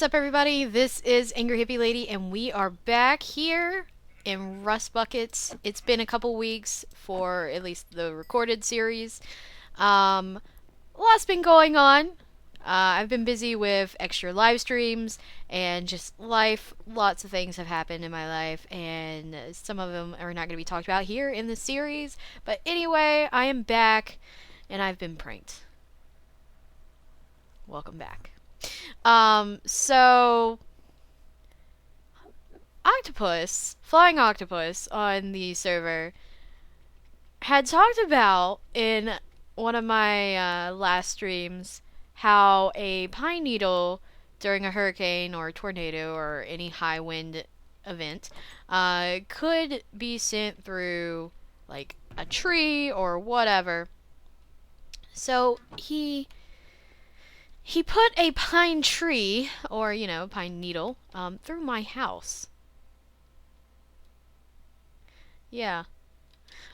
What's up, everybody? This is Angry Hippie Lady, and we are back here in RustBuckets. It's been a couple weeks for at least the recorded series. Lots been going on. I've been busy with extra live streams and just life. Lots of things have happened in my life, and some of them are not going to be talked about here in the series. But anyway, I am back, and I've been pranked. Welcome back. So Flying Octopus on the server, had talked about in one of my last streams how a pine needle during a hurricane or a tornado or any high wind event could be sent through like a tree or whatever. So he put a pine tree, or, pine needle, through my house. Yeah.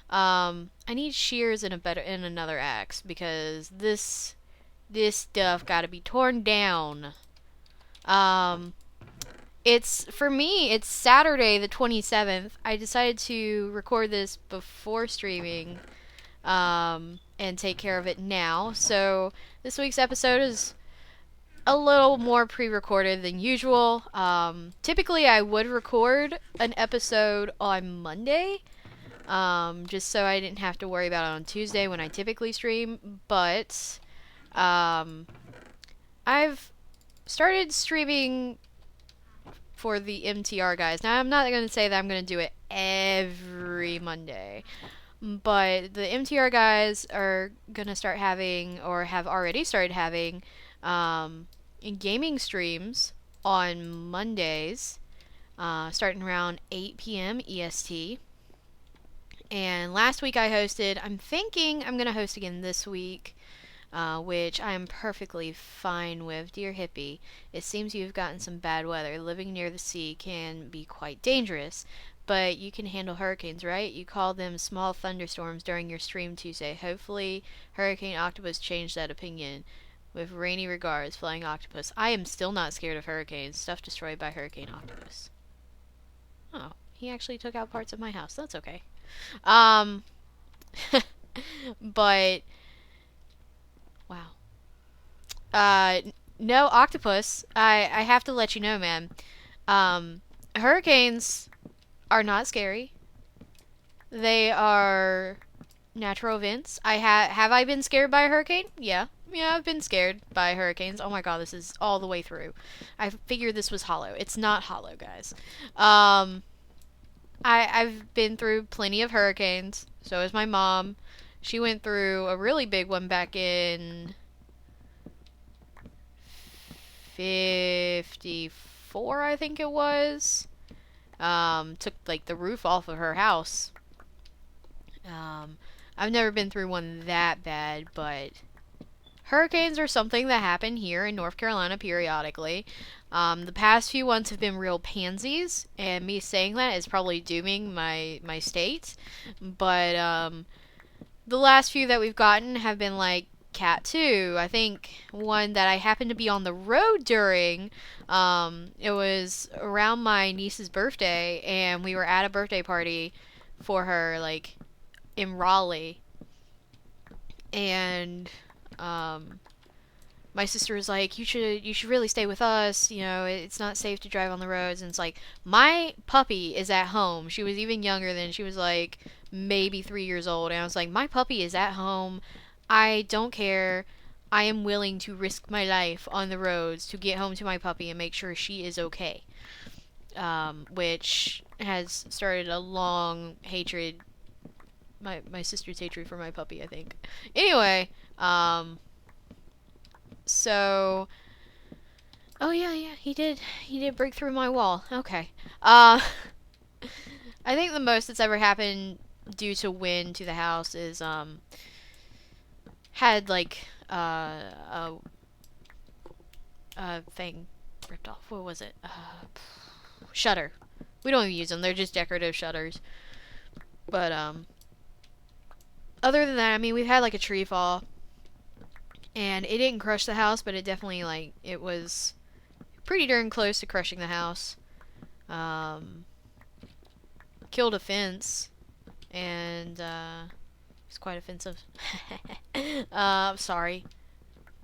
I need shears and another axe, because this stuff gotta be torn down. For me, it's Saturday the 27th. I decided to record this before streaming, and take care of it now. So, this week's episode is a little more pre-recorded than usual. Typically, I would record an episode on Monday, just so I didn't have to worry about it on Tuesday when I typically stream. But I've started streaming for the MTR guys. Now, I'm not going to say that I'm going to do it every Monday, but the MTR guys are going to start having, or have already started having, gaming streams on Mondays, starting around 8 p.m. EST. And last week I hosted. I'm thinking I'm going to host again this week, which I am perfectly fine with. Dear Hippie, it seems you've gotten some bad weather. Living near the sea can be quite dangerous, but you can handle hurricanes, right? You call them small thunderstorms during your stream Tuesday. Hopefully Hurricane Octopus changed that opinion. With rainy regards, Flying Octopus. I am still not scared of hurricanes. Stuff destroyed by Hurricane Octopus. Oh, he actually took out parts of my house. That's okay. But, wow. No, Octopus, I have to let you know, man. Hurricanes are not scary. They are natural events. Have I been scared by a hurricane? Yeah, I've been scared by hurricanes. Oh my god, this is all the way through. I figured this was hollow. It's not hollow, guys. I've been through plenty of hurricanes. So has my mom. She went through a really big one back in 54, I think it was. Took like the roof off of her house. I've never been through one that bad, but hurricanes are something that happen here in North Carolina periodically. The past few ones have been real pansies, and me saying that is probably dooming my state. But the last few that we've gotten have been like Cat 2. I think one that I happened to be on the road during, it was around my niece's birthday, and we were at a birthday party for her, like, in Raleigh. And my sister was like, you should really stay with us, it's not safe to drive on the roads. And it's like, my puppy is at home. She was even younger then. She was like maybe 3 years old, and I was like, my puppy is at home. I don't care. I am willing to risk my life on the roads to get home to my puppy and make sure she is okay. Which has started a long hatred, my sister's hatred for my puppy, I think. Anyway, so, oh yeah, he did break through my wall. Okay. I think the most that's ever happened due to wind to the house is, had like, a thing ripped off. What was it? Shutter. We don't even use them. They're just decorative shutters. But, other than that, I mean, we've had like a tree fall, and it didn't crush the house, but it definitely, like, it was pretty darn close to crushing the house. Killed a fence, and it's quite offensive. Sorry.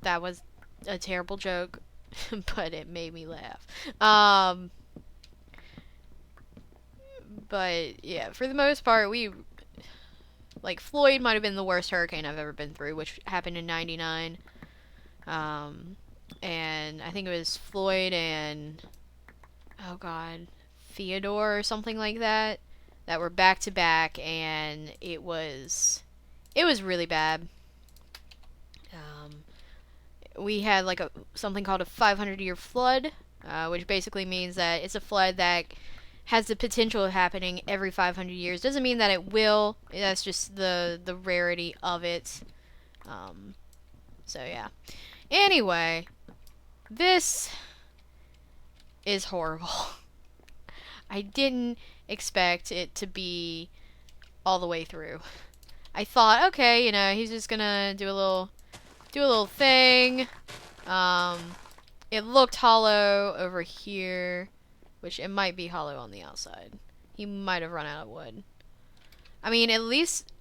That was a terrible joke, but it made me laugh. But yeah, for the most part, like, Floyd might have been the worst hurricane I've ever been through, which happened in '99. And I think it was Floyd and, oh god, Theodore or something like that were back to back, and it was really bad. We had like something called a 500-year flood, which basically means that it's a flood that has the potential of happening every 500 years. Doesn't mean that it will. That's just the rarity of it. So yeah. Anyway, this is horrible. I didn't expect it to be all the way through. I thought, okay, he's just gonna do a little thing. It looked hollow over here, which it might be hollow on the outside. He might have run out of wood. I mean, at least,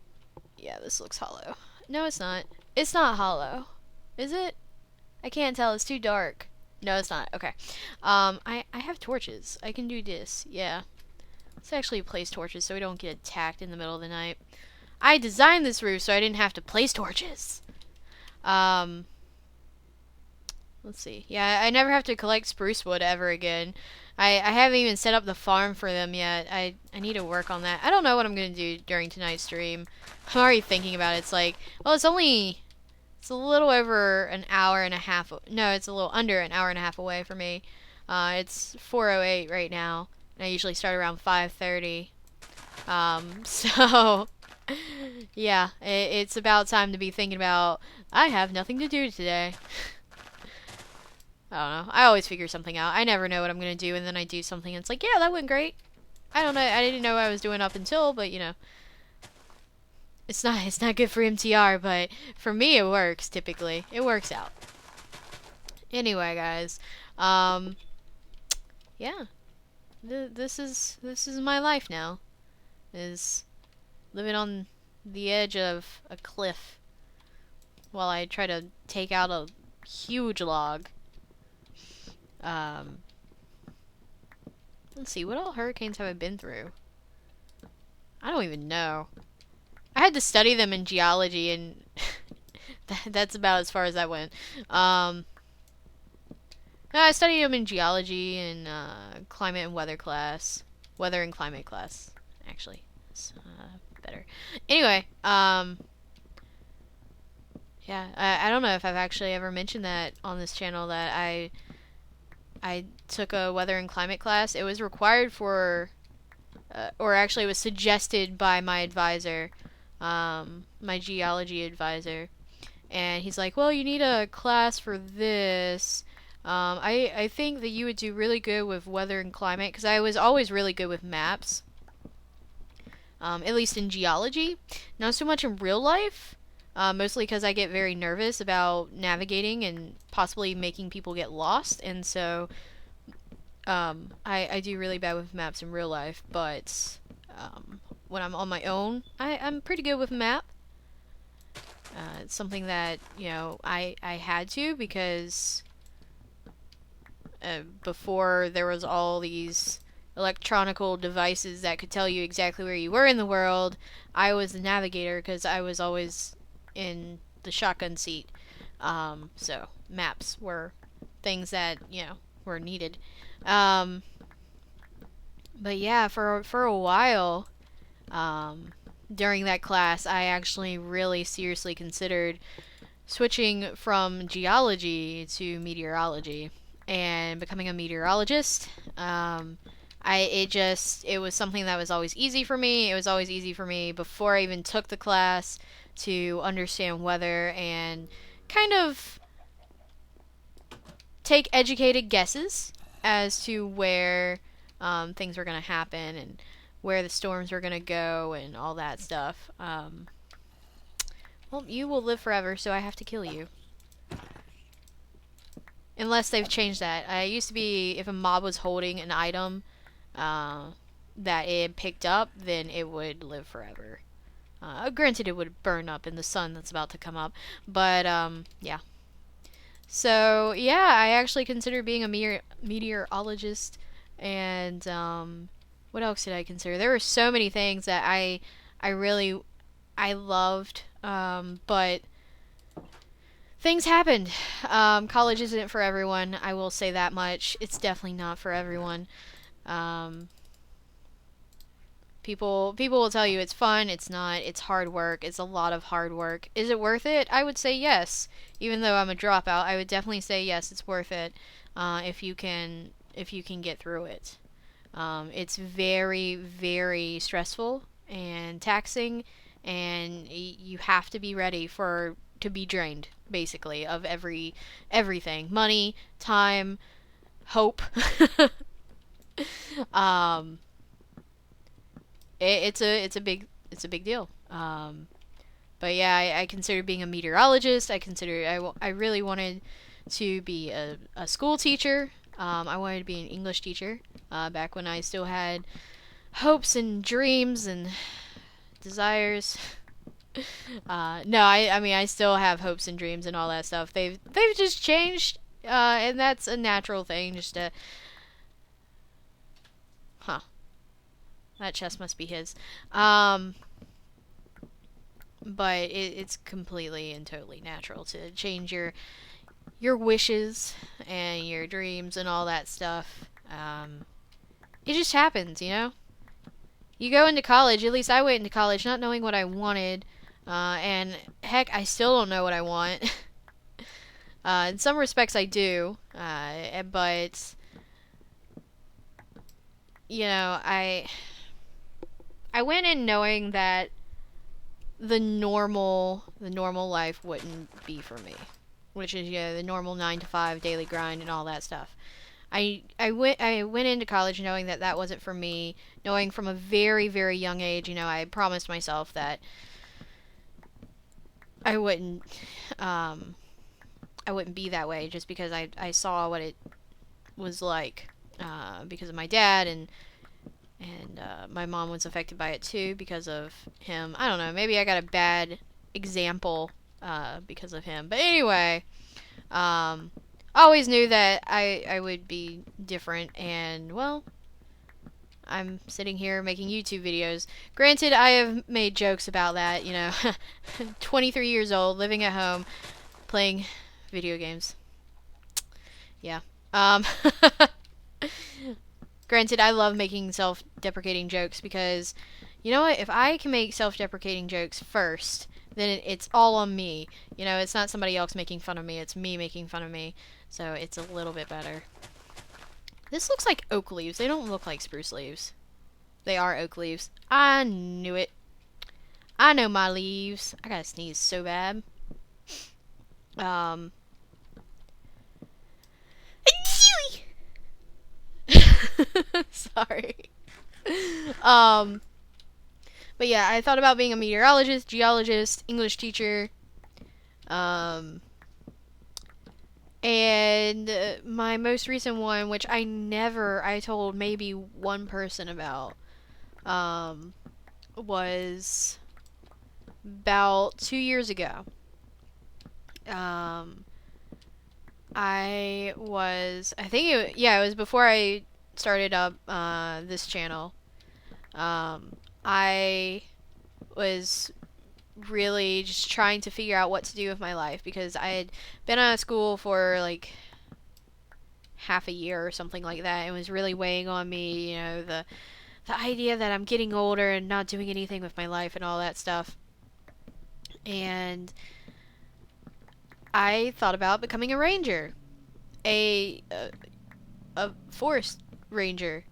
yeah, this looks hollow. No, it's not. It's not hollow. Is it? I can't tell. It's too dark. No, it's not. Okay. I have torches. I can do this. Yeah. Let's actually place torches so we don't get attacked in the middle of the night. I designed this roof so I didn't have to place torches. Let's see. Yeah, I never have to collect spruce wood ever again. I haven't even set up the farm for them yet. I need to work on that. I don't know what I'm going to do during tonight's stream. I'm already thinking about it. It's like, well, it's a little over an hour and a half. No, it's a little under an hour and a half away for me. It's 4:08 right now, and I usually start around 5:30. So yeah, it's about time to be thinking about, I have nothing to do today. I don't know. I always figure something out. I never know what I'm going to do, and then I do something, and it's like, yeah, that went great. I don't know. I didn't know what I was doing up until, but, it's not good for MTR, but for me it works, typically. It works out. Anyway, guys. Yeah. This is my life now. Is living on the edge of a cliff while I try to take out a huge log. Let's see, what all hurricanes have I been through? I don't even know. I had to study them in geology, and that's about as far as I went. No, I studied them in geology and climate and weather class. Weather and climate class, actually. It's better. Anyway, yeah, I don't know if I've actually ever mentioned that on this channel, that I took a weather and climate class. It was required for, or actually it was suggested by my advisor, my geology advisor. And he's like, well, you need a class for this. I think that you would do really good with weather and climate, because I was always really good with maps. At least in geology. Not so much in real life. Mostly because I get very nervous about navigating and possibly making people get lost, and so I do really bad with maps in real life, but when I'm on my own, I'm pretty good with map. It's something that, I had to, because before there was all these electronical devices that could tell you exactly where you were in the world, I was the navigator because I was always in the shotgun seat. So maps were things that, were needed. But yeah, for a while, during that class, I actually really seriously considered switching from geology to meteorology and becoming a meteorologist. It was something that was always easy for me. It was always easy for me before I even took the class to understand weather and kind of take educated guesses as to where things were going to happen and where the storms were going to go and all that stuff. Well, you will live forever, so I have to kill you. Unless they've changed that. It used to be if a mob was holding an item uh, that it picked up, then it would live forever. Granted, it would burn up in the sun that's about to come up, but yeah. So yeah, I actually consider being a meteorologist, and what else did I consider? There were so many things that I really I loved, but things happened. College isn't for everyone. I will say that much. It's definitely not for everyone. Um, people will tell you it's fun. It's not. It's hard work. It's a lot of hard work. Is it worth it? I would say yes. Even though I'm a dropout, I would definitely say yes. It's worth it. If you can get through it. It's very very stressful and taxing, and you have to be ready for to be drained basically of everything, money, time, hope. um, it's a big deal. But yeah, I consider being a meteorologist. I really wanted to be a school teacher. I wanted to be an English teacher back when I still had hopes and dreams and desires. No, I mean I still have hopes and dreams and all that stuff. They've just changed, and that's a natural thing. Just to, huh? That chest must be his. But it's completely and totally natural to change your wishes and your dreams and all that stuff. It just happens, you know. You go into college. At least I went into college not knowing what I wanted, and heck, I still don't know what I want. In some respects, I do, but you know, I went in knowing that the normal life wouldn't be for me, which is the normal 9 to 5 daily grind and all that stuff. I went into college knowing that that wasn't for me, knowing from a very very young age, I promised myself that I wouldn't um I wouldn't be that way just because I saw what it was like, because of my dad, and my mom was affected by it too because of him. I don't know, maybe I got a bad example because of him. But anyway, I always knew that I would be different, and well, I'm sitting here making YouTube videos. Granted, I have made jokes about that, 23 years old, living at home, playing video games. Yeah. Um, Granted, I love making self-deprecating jokes because, you know what? If I can make self-deprecating jokes first, then it's all on me. It's not somebody else making fun of me. It's me making fun of me. So it's a little bit better. This looks like oak leaves. They don't look like spruce leaves. They are oak leaves. I knew it. I know my leaves. I gotta sneeze so bad. Um. Sorry. Um. But yeah, I thought about being a meteorologist, geologist, English teacher. Um. And my most recent one, which I told maybe one person about, was about 2 years ago. Um, I think it was before I started up this channel. I was really just trying to figure out what to do with my life because I had been out of school for like half a year or something like that. It was really weighing on me, the idea that I'm getting older and not doing anything with my life and all that stuff. And I thought about becoming a ranger, a forest ranger,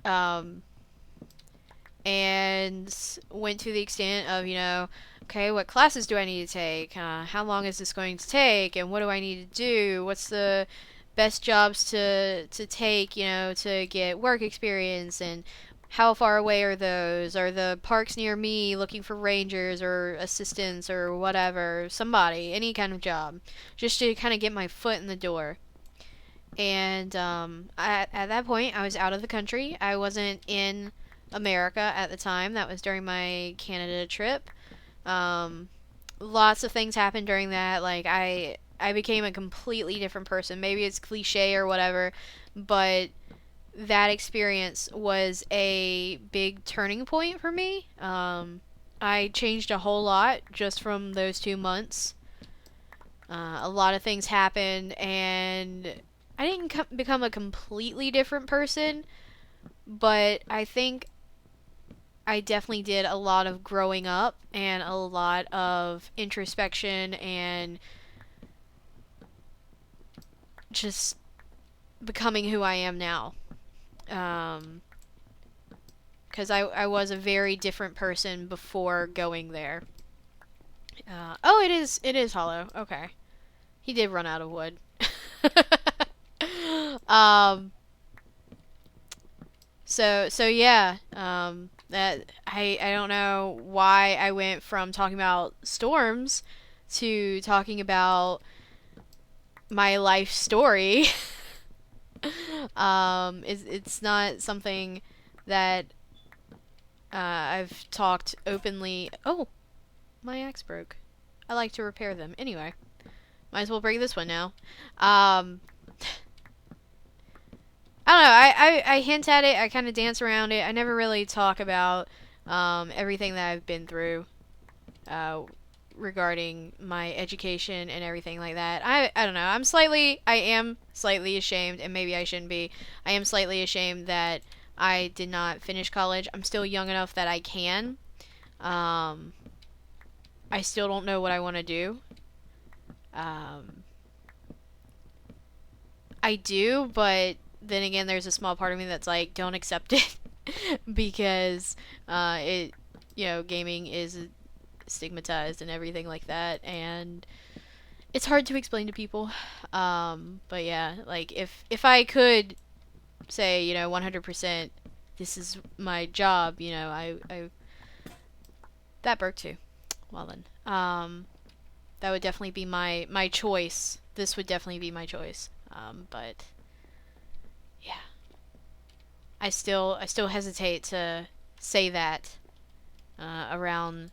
and went to the extent of, okay, what classes do I need to take? How long is this going to take? And what do I need to do? What's the best jobs to take, to get work experience? And how far away are those? Are the parks near me looking for rangers or assistants or whatever? Somebody, any kind of job. Just to kind of get my foot in the door. And at that point, I was out of the country. I wasn't in America at the time. That was during my Canada trip. Um, Lots of things happened during that. Like I became a completely different person. Maybe it's cliche or whatever, but that experience was a big turning point for me. I changed a whole lot just from those 2 months. A lot of things happened, and I didn't become a completely different person, but I think I definitely did a lot of growing up and a lot of introspection and just becoming who I am now. Um, because I was a very different person before going there. Oh, it is hollow. Okay, he did run out of wood. um, so yeah. That I don't know why I went from talking about storms to talking about my life story. It's not something that I've talked openly. Oh, my axe broke. I like to repair them. Anyway, might as well break this one now. I don't know. I hint at it. I kind of dance around it. I never really talk about everything that I've been through uh, regarding my education and everything like that. I don't know. I am slightly ashamed, and maybe I shouldn't be. I am slightly ashamed that I did not finish college. I'm still young enough that I can. Um, I still don't know what I want to do. Um, I do, but then again, there's a small part of me that's like, don't accept it because it, gaming is stigmatized and everything like that, and it's hard to explain to people. But yeah, like if I could say, 100%, this is my job, I that broke too. Well then, that would definitely be my choice. This would definitely be my choice. But yeah, I still hesitate to say that around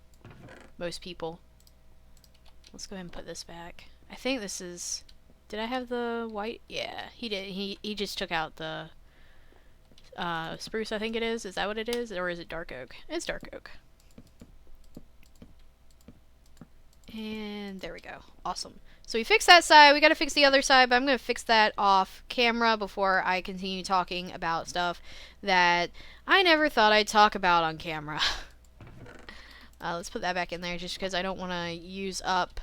most people. Let's go ahead and put this back. I think this is. Did I have the white? Yeah, he did. He just took out the spruce. I think it is. Is that what it is, or is it dark oak? It's dark oak. And there we go. Awesome. So we fixed that side. We got to fix the other side, but I'm going to fix that off camera before I continue talking about stuff that I never thought I'd talk about on camera. Let's put that back in there just because I don't want to use up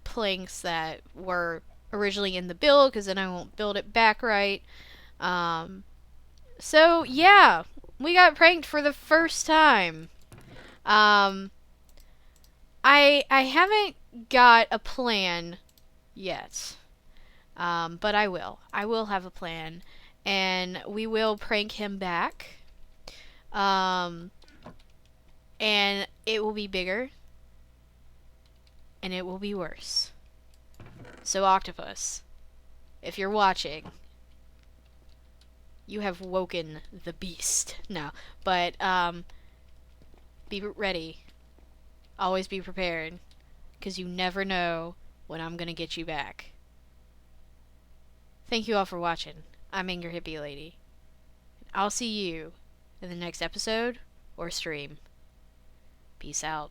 planks that were originally in the build, because then I won't build it back right. So yeah, we got pranked for the first time. Um, I haven't got a plan yet, but I will. I will have a plan, and we will prank him back. Um, and it will be bigger, and it will be worse. So Octopus, if you're watching, you have woken the beast. No, but be ready. Always be prepared, because you never know when I'm gonna get you back. Thank you all for watching. I'm angryhippielady. I'll see you in the next episode or stream. Peace out.